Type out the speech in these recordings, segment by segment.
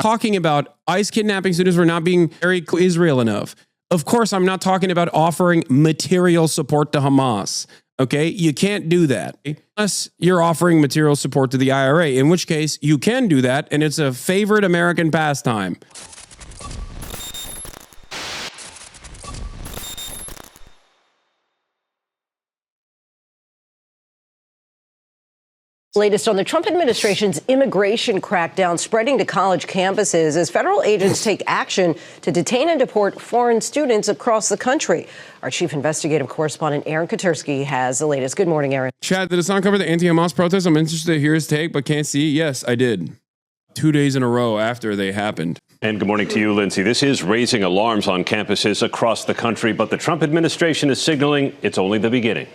Talking about ICE kidnapping students for not being very Israel enough. Of course, I'm not talking about offering material support to Hamas. Okay, you can't do that unless you're offering material support to the IRA, in which case you can do that, and it's a favorite American pastime. Latest on the Trump administration's immigration crackdown spreading to college campuses as federal agents take action to detain and deport foreign students across the country. Our chief investigative correspondent Aaron Katersky has the latest. Good morning, Aaron. Chad, did Hasan cover the anti-Hamas protests? I'm interested to hear his take, but can't see. Yes, I did. 2 days in a row after they happened. And good morning to you, Lindsay. This is raising alarms on campuses across the country, but the Trump administration is signaling it's only the beginning.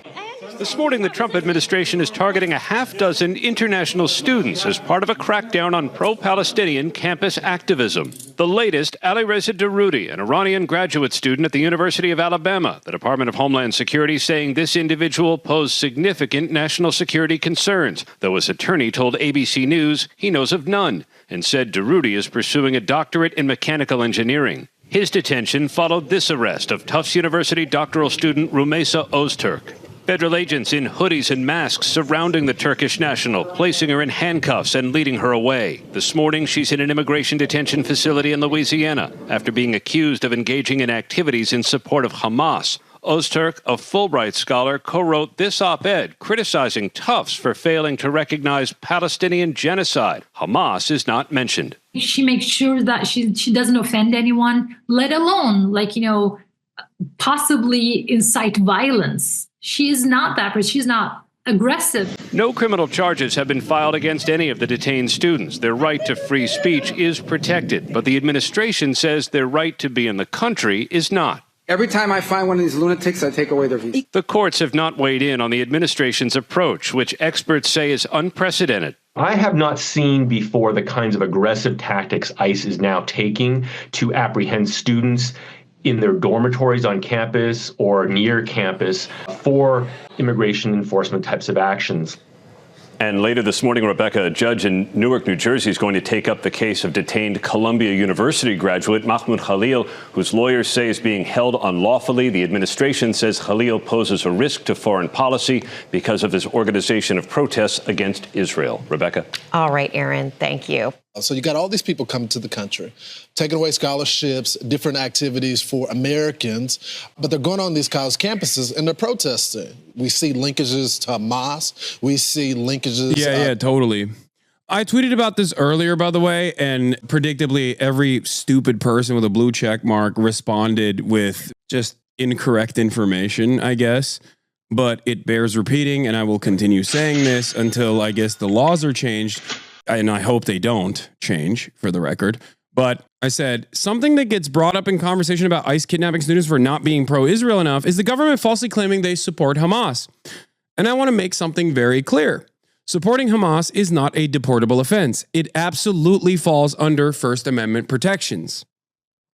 This morning, the Trump administration is targeting a half-dozen international students as part of a crackdown on pro-Palestinian campus activism. The latest, Alireza Daroudi, an Iranian graduate student at the University of Alabama. The Department of Homeland Security saying this individual posed significant national security concerns, though his attorney told ABC News he knows of none, and said Daroudi is pursuing a doctorate in mechanical engineering. His detention followed this arrest of Tufts University doctoral student Rumeysa Öztürk. Federal agents in hoodies and masks surrounding the Turkish national, placing her in handcuffs and leading her away. This morning, she's in an immigration detention facility in Louisiana after being accused of engaging in activities in support of Hamas. Öztürk, a Fulbright scholar, co-wrote this op-ed criticizing Tufts for failing to recognize Palestinian genocide. Hamas is not mentioned. She makes sure that she doesn't offend anyone, let alone, possibly incite violence. She's not that person. She's not aggressive. No criminal charges have been filed against any of the detained students. Their right to free speech is protected, but the administration says their right to be in the country is not. Every time I find one of these lunatics, I take away their visa. The courts have not weighed in on the administration's approach, which experts say is unprecedented. I have not seen before the kinds of aggressive tactics ICE is now taking to apprehend students in their dormitories on campus or near campus for immigration enforcement types of actions. And later this morning, Rebecca, a judge in Newark, New Jersey, is going to take up the case of detained Columbia University graduate Mahmoud Khalil, whose lawyers say is being held unlawfully. The administration says Khalil poses a risk to foreign policy because of his organization of protests against Israel. Rebecca. All right, Aaron, thank you. So you got all these people coming to the country, taking away scholarships, different activities for Americans, but they're going on these college campuses and they're protesting. We see linkages to Hamas. We see linkages. Yeah, totally. I tweeted about this earlier, by the way, and predictably every stupid person with a blue check mark responded with just incorrect information, I guess. But it bears repeating, and I will continue saying this until I guess the laws are changed. And I hope they don't change, for the record. But I said, something that gets brought up in conversation about ICE kidnapping students for not being pro-Israel enough is the government falsely claiming they support Hamas. And I want to make something very clear. Supporting Hamas is not a deportable offense. It absolutely falls under First Amendment protections.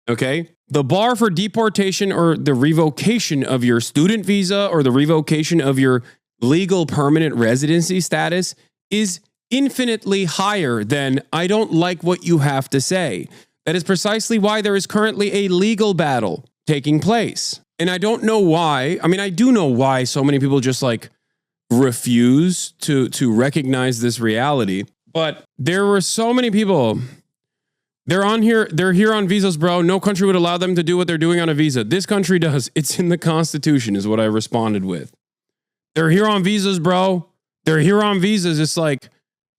Okay? The bar for deportation or the revocation of your student visa or the revocation of your legal permanent residency status is infinitely higher than I don't like what you have to say. That is precisely why there is currently a legal battle taking place. And I don't know why. I mean, I do know why so many people just refuse to recognize this reality. But there were so many people. They're here on visas, bro. No country would allow them to do what they're doing on a visa. This country does. It's in the Constitution is what I responded with. They're here on visas, bro. They're here on visas. It's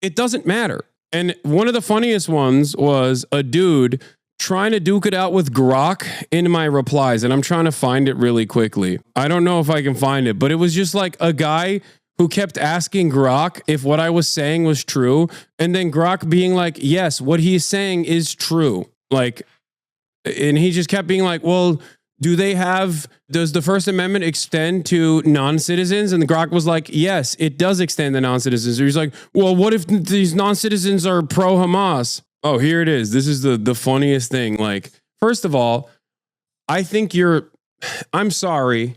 it doesn't matter. And one of the funniest ones was a dude trying to duke it out with Grok in my replies. And I'm trying to find it really quickly. I don't know if I can find it, but it was just a guy who kept asking Grok if what I was saying was true. And then Grok being yes, what he's saying is true. And he just kept being well, does the First Amendment extend to non-citizens? And the Grok was yes, it does extend to non-citizens. So he's well, what if these non-citizens are pro-Hamas? Oh, here it is. This is the funniest thing. First of all, I think I'm sorry,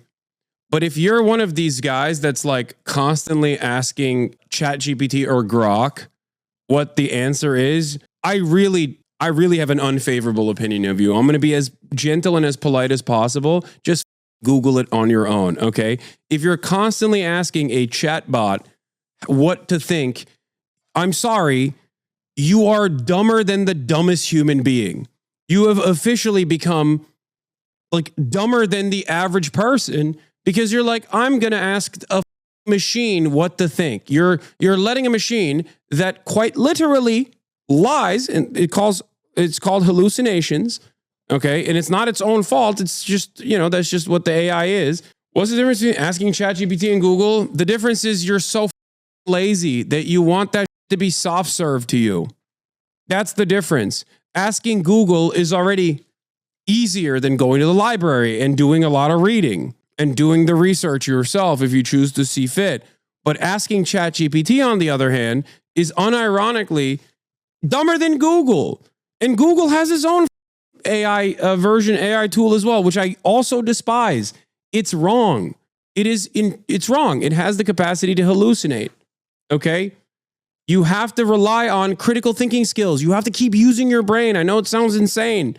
but if you're one of these guys that's constantly asking ChatGPT or Grok what the answer is, I I really have an unfavorable opinion of you. I'm going to be as gentle and as polite as possible. Just Google it on your own, okay? If you're constantly asking a chatbot what to think, I'm sorry, you are dumber than the dumbest human being. You have officially become like dumber than the average person because you're like, I'm going to ask a machine what to think. You're letting a machine that quite literally lies, and it's called hallucinations, okay? And it's not its own fault. It's just, that's just what the AI is. What's the difference between asking ChatGPT and Google? The difference is you're so lazy that you want that to be soft served to you. That's the difference. Asking Google is already easier than going to the library and doing a lot of reading and doing the research yourself if you choose to see fit. But asking ChatGPT, on the other hand, is unironically dumber than Google. And Google has its own AI AI tool as well, which I also despise. It's wrong. It's wrong. It has the capacity to hallucinate. Okay? You have to rely on critical thinking skills. You have to keep using your brain. I know it sounds insane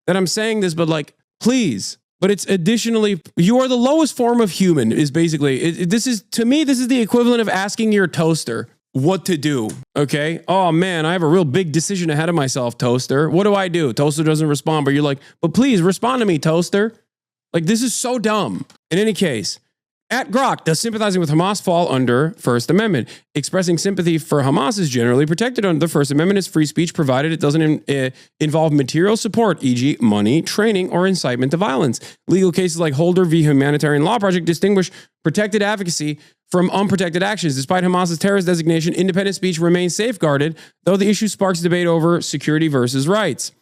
that I'm saying this, but please. But it's additionally, you are the lowest form of human is basically, to me, this is the equivalent of asking your toaster what to do. Okay. Oh man, I have a real big decision ahead of myself, toaster. What do I do? Toaster doesn't respond, but you're like, but please respond to me, toaster. This is so dumb. In any case, at Grok, does sympathizing with Hamas fall under First Amendment? Expressing sympathy for Hamas is generally protected under the First Amendment as free speech, provided it doesn't involve material support, e.g. money, training, or incitement to violence. Legal cases like Holder v. Humanitarian Law Project distinguish protected advocacy from unprotected actions. Despite Hamas's terrorist designation, independent speech remains safeguarded, though the issue sparks debate over security versus rights.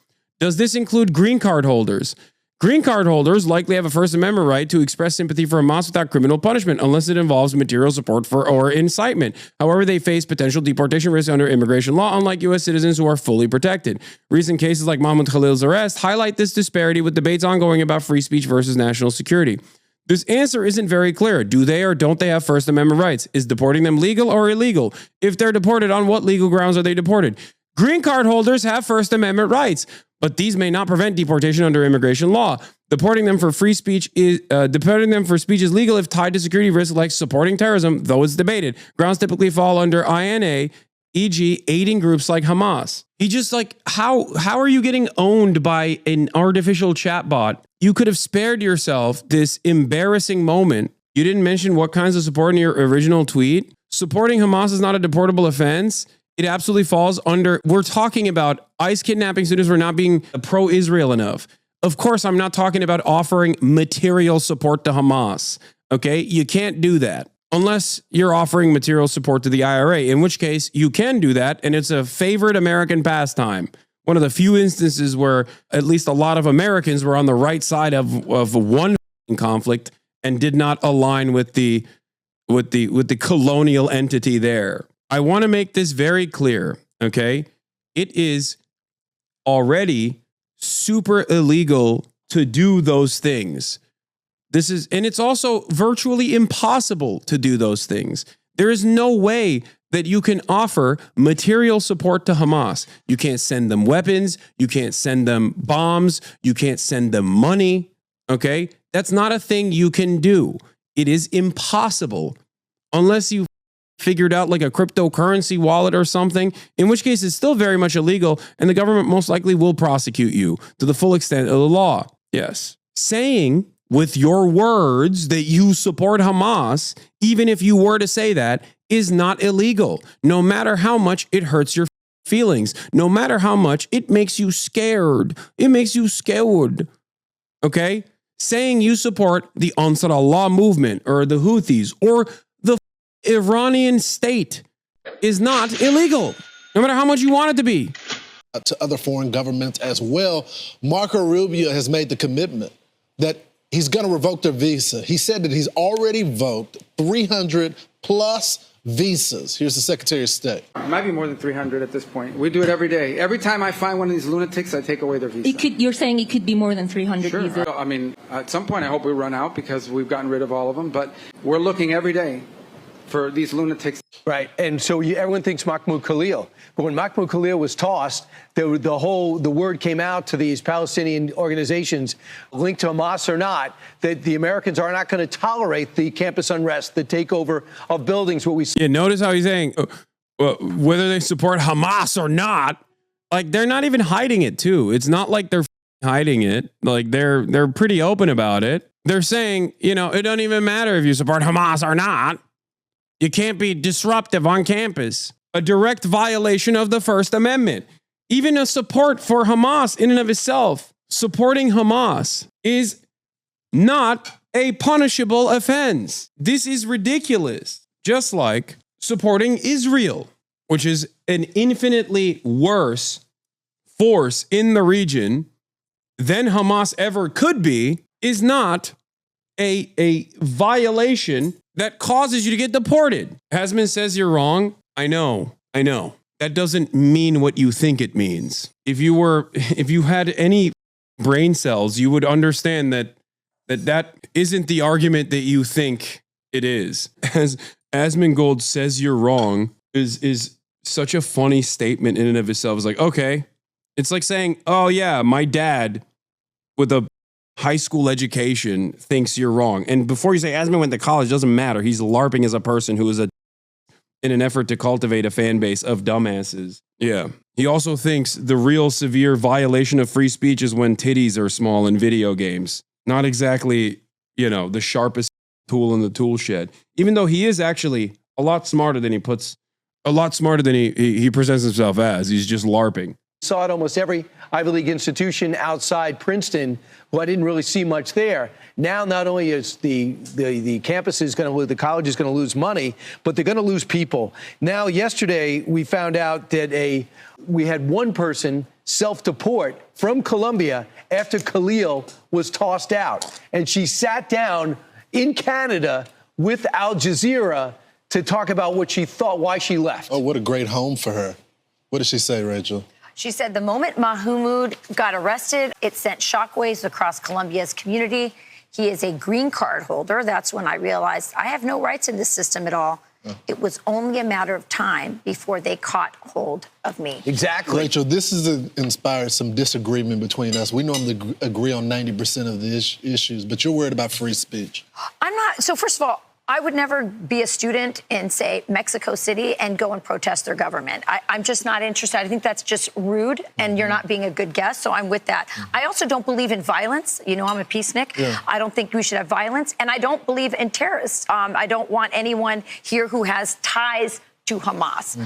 Does this include green card holders? Green card holders likely have a First Amendment right to express sympathy for Hamas without criminal punishment, unless it involves material support for or incitement. However, they face potential deportation risks under immigration law, unlike U.S. citizens who are fully protected. Recent cases like Mahmoud Khalil's arrest highlight this disparity, with debates ongoing about free speech versus national security. This answer isn't very clear. Do they or don't they have First Amendment rights? Is deporting them legal or illegal? If they're deported, on what legal grounds are they deported? Green card holders have First Amendment rights, but these may not prevent deportation under immigration law. Deporting them for speech is legal if tied to security risks like supporting terrorism, though it's debated. Grounds typically fall under INA, e.g. aiding groups like Hamas. He just how are you getting owned by an artificial chatbot? You could have spared yourself this embarrassing moment. You didn't mention what kinds of support in your original tweet. Supporting Hamas is not a deportable offense. It absolutely falls under, we're talking about ICE kidnapping students for not being pro-Israel enough. Of course, I'm not talking about offering material support to Hamas. Okay? You can't do that unless you're offering material support to the IRA, in which case you can do that, and it's a favorite American pastime. One of the few instances where at least a lot of Americans were on the right side of one conflict and did not align with the colonial entity there. I want to make this very clear, okay? It is already super illegal to do those things. And it's also virtually impossible to do those things. There is no way that you can offer material support to Hamas. You can't send them weapons. You can't send them bombs. You can't send them money, okay? That's not a thing you can do. It is impossible unless you figured out a cryptocurrency wallet or something, in which case it's still very much illegal, and the government most likely will prosecute you to the full extent of the law. Yes. Saying with your words that you support Hamas, even if you were to say that, is not illegal, no matter how much it hurts your feelings, no matter how much it makes you scared. It makes you scared. Okay? Saying you support the Ansar Allah movement or the Houthis or the Iranian state is not illegal, no matter how much you want it to be. To other foreign governments as well, Marco Rubio has made the commitment that he's going to revoke their visa. He said that he's already revoked 300 plus visas. Here's the Secretary of State. It might be more than 300 at this point. We do it every day. Every time I find one of these lunatics, I take away their visa. You're saying it could be more than 300 sure. visas? I mean, at some point, I hope we run out because we've gotten rid of all of them. But we're looking every day for these lunatics. Right. And so everyone thinks Mahmoud Khalil. But when Mahmoud Khalil was tossed, the word came out to these Palestinian organizations linked to Hamas or not, that the Americans are not going to tolerate the campus unrest, the takeover of buildings, what we see. Yeah, notice how he's saying whether they support Hamas or not, like they're not even hiding it too. It's not like they're hiding it. Like they're pretty open about it. They're saying, it doesn't even matter if you support Hamas or not. You can't be disruptive on campus. A direct violation of the First Amendment. Even a support for Hamas in and of itself, supporting Hamas is not a punishable offense. This is ridiculous. Just like supporting Israel, which is an infinitely worse force in the region than Hamas ever could be, is not a violation that causes you to get deported. Hasan says you're wrong. I know. That doesn't mean what you think it means. If you had any brain cells, you would understand that isn't the argument that you think it is. As Asmongold says you're wrong is such a funny statement in and of itself. It's like, okay. It's like saying, oh yeah, my dad with a high school education thinks you're wrong. And before you say Asman went to college, doesn't matter. He's LARPing as a person who is in an effort to cultivate a fan base of dumbasses. Yeah. He also thinks the real severe violation of free speech is when titties are small in video games. Not exactly, the sharpest tool in the tool shed. Even though he is actually a lot smarter than he presents himself as. He's just LARPing. Saw it almost every Ivy League institution outside Princeton. Well, I didn't really see much there. Now, not only is the campus is going to lose, the college is going to lose money, but they're going to lose people. Now, yesterday, we found out that we had one person self-deport from Colombia after Khalil was tossed out. And she sat down in Canada with Al Jazeera to talk about what she thought, why she left. Oh, what a great home for her. What did she say, Rachel? She said the moment Mahmoud got arrested, it sent shockwaves across Colombia's community. He is a green card holder. That's when I realized I have no rights in this system at all. Oh. It was only a matter of time before they caught hold of me. Exactly. Rachel, this has inspired some disagreement between us. We normally agree on 90% of the issues, but you're worried about free speech. I'm not. So first of all, I would never be a student in, say, Mexico City and go and protest their government. I'm just not interested. I think that's just rude, and you're not being a good guest, so I'm with that. I also don't believe in violence. I'm a peacenik. Yeah. I don't think we should have violence, and I don't believe in terrorists. I don't want anyone here who has ties to Hamas.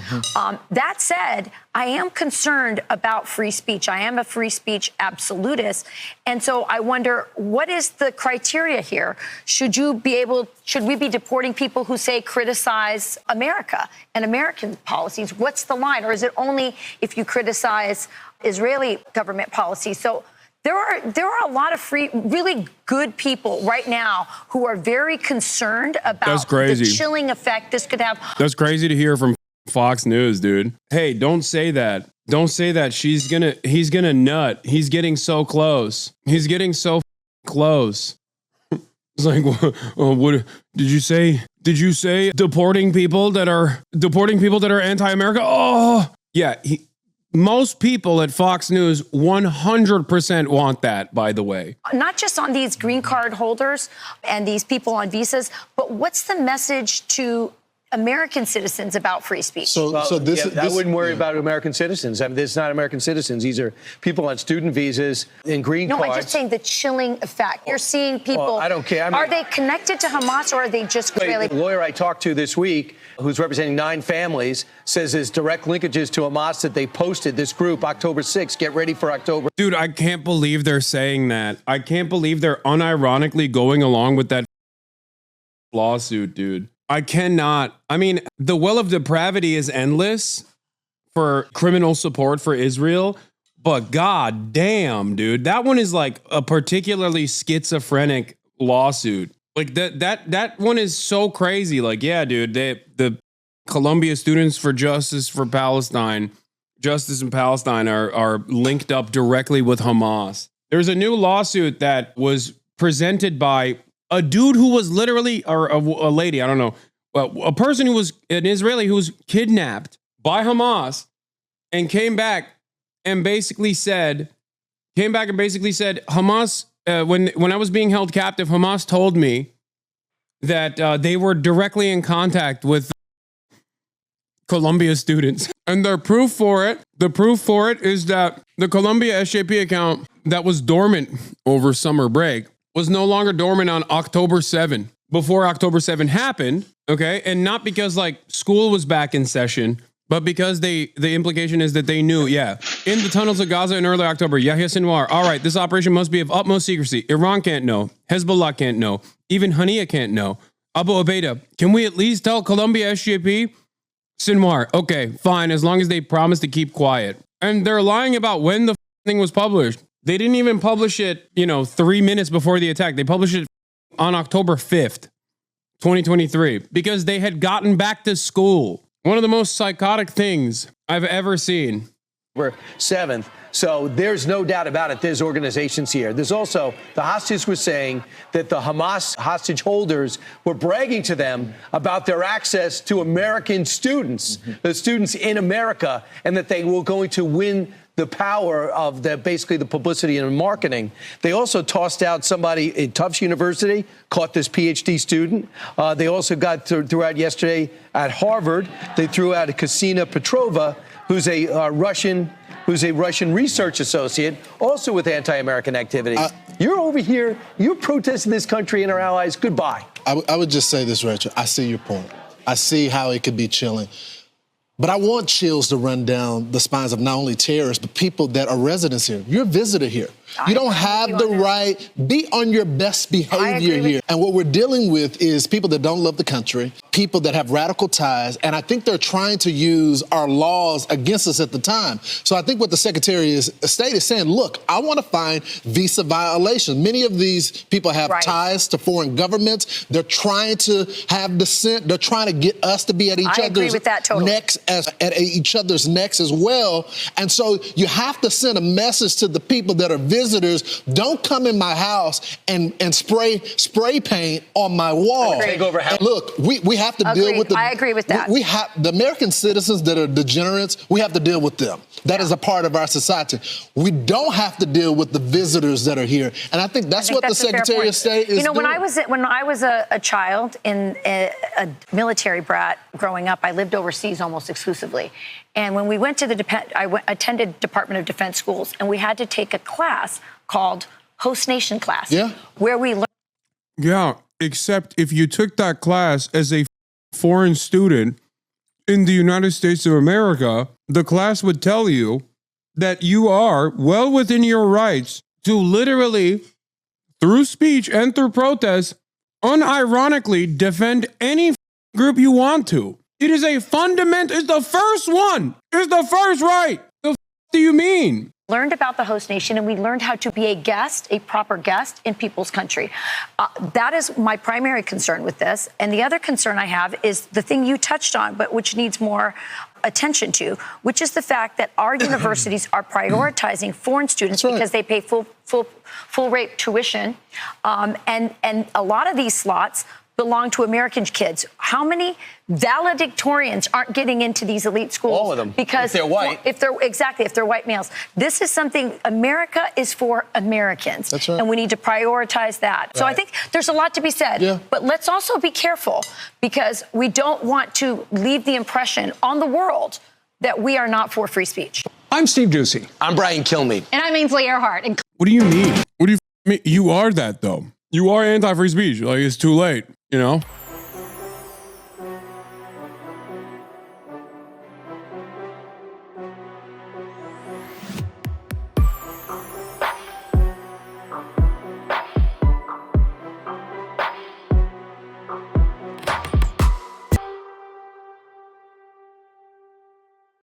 That said, I am concerned about free speech. I am a free speech absolutist. And so I wonder, what is the criteria here? Should we be deporting people who say criticize America and American policies? What's the line? Or is it only if you criticize Israeli government policy? So there are a lot of really good people right now who are very concerned about the chilling effect this could have. That's crazy to hear from Fox News, dude. Hey, don't say that. Don't say that. He's gonna nut. He's getting so close. He's getting so close. It's like, what did you say? Did you say deporting people that are anti-America? Oh, yeah. Most people at Fox News 100% want that, by the way. Not just on these green card holders and these people on visas, but what's the message to American citizens about free speech? I wouldn't worry about American citizens. I mean, it's not American citizens. These are people on student visas and green cards. No, I'm just saying the chilling effect. You're seeing people. I don't care. Are they connected to Hamas, or are they just really? The lawyer I talked to this week, who's representing 9 families, says there's direct linkages to Hamas that they posted. This group, October 6th, get ready for October. Dude, I can't believe they're saying that. I can't believe they're unironically going along with that lawsuit, dude. I cannot. I mean, the well of depravity is endless for criminal support for Israel, but god damn, dude, that one is like a particularly schizophrenic lawsuit. Like that one is so crazy. Like, yeah, dude, the Columbia Students for Justice in Palestine are linked up directly with Hamas. There's a new lawsuit that was presented by a dude who was literally, or a lady, I don't know, a person who was an Israeli who was kidnapped by Hamas and came back and basically said, Hamas, when I was being held captive, Hamas told me that they were directly in contact with Columbia students. And the proof for it is that the Columbia SJP account that was dormant over summer break was no longer dormant on October 7, before October 7 happened, okay? And not because like school was back in session, but because the implication is that they knew, in the tunnels of Gaza in early October, Yahya Sinwar, all right, this operation must be of utmost secrecy. Iran can't know. Hezbollah can't know. Even Haniya can't know. Abu Ubaidah, can we at least tell Columbia SJP? Sinwar, okay, fine, as long as they promise to keep quiet. And they're lying about when the thing was published. They didn't even publish it, 3 minutes before the attack. They published it on October 5th, 2023, because they had gotten back to school. One of the most psychotic things I've ever seen. We're 7th. So there's no doubt about it. There's organizations here. There's also the hostages were saying that the Hamas hostage holders were bragging to them about their access to American students, the students in America, and that they were going to win the power of basically the publicity and marketing. They also tossed out somebody at Tufts University, caught this PhD student. They also threw out yesterday at Harvard. They threw out a Kasina Petrova, who's a Russian research associate, also with anti-American activity. You're over here, you're protesting this country and our allies. Goodbye. I would just say this, Rachel. I see your point. I see how it could be chilling. But I want chills to run down the spines of not only terrorists, but people that are residents here. You're a visitor here. You don't have the right, be on your best behavior here. And what we're dealing with is people that don't love the country, people that have radical ties, and I think they're trying to use our laws against us at the time. So I think what the Secretary of State is saying, look, I want to find visa violations. Many of these people have ties to foreign governments. They're trying to have dissent. They're trying to get us to be at each other's necks, at each other's necks as well. And so you have to send a message to the people that are visitors. Don't come in my house and spray paint on my wall. Look, we have to deal with I agree with that. We have the American citizens that are degenerates. We have to deal with them. That is a part of our society. We don't have to deal with the visitors that are here. And I think that's what the Secretary of State is doing. When I was a child in a military brat growing up, I lived overseas almost exclusively. And when we went to I attended Department of Defense schools, and we had to take a class called Host Nation class, where we learned. Yeah, except if you took that class as a foreign student in the United States of America, the class would tell you that you are well within your rights to literally, through speech and through protest, unironically defend any group you want to. It is a fundamental, it's the first one. It's the first right. The do you mean? Learned about the host nation, and we learned how to be a guest, a proper guest in people's country. That is my primary concern with this. And the other concern I have is the thing you touched on, but which needs more attention to, which is the fact that our universities are prioritizing foreign students because they pay full rate tuition. And a lot of these slots belong to American kids. How many valedictorians aren't getting into these elite schools? All of them. Because if they're white. If they're white males. This is something, America is for Americans. That's right. And we need to prioritize that. Right. So I think there's a lot to be said. Yeah. But let's also be careful, because we don't want to leave the impression on the world that we are not for free speech. I'm Steve Doocy. I'm Brian Kilmeade. And I'm Ainsley Earhart. And What do you mean? What do you mean? You are that, though. You are anti-free speech. Like, it's too late, you know?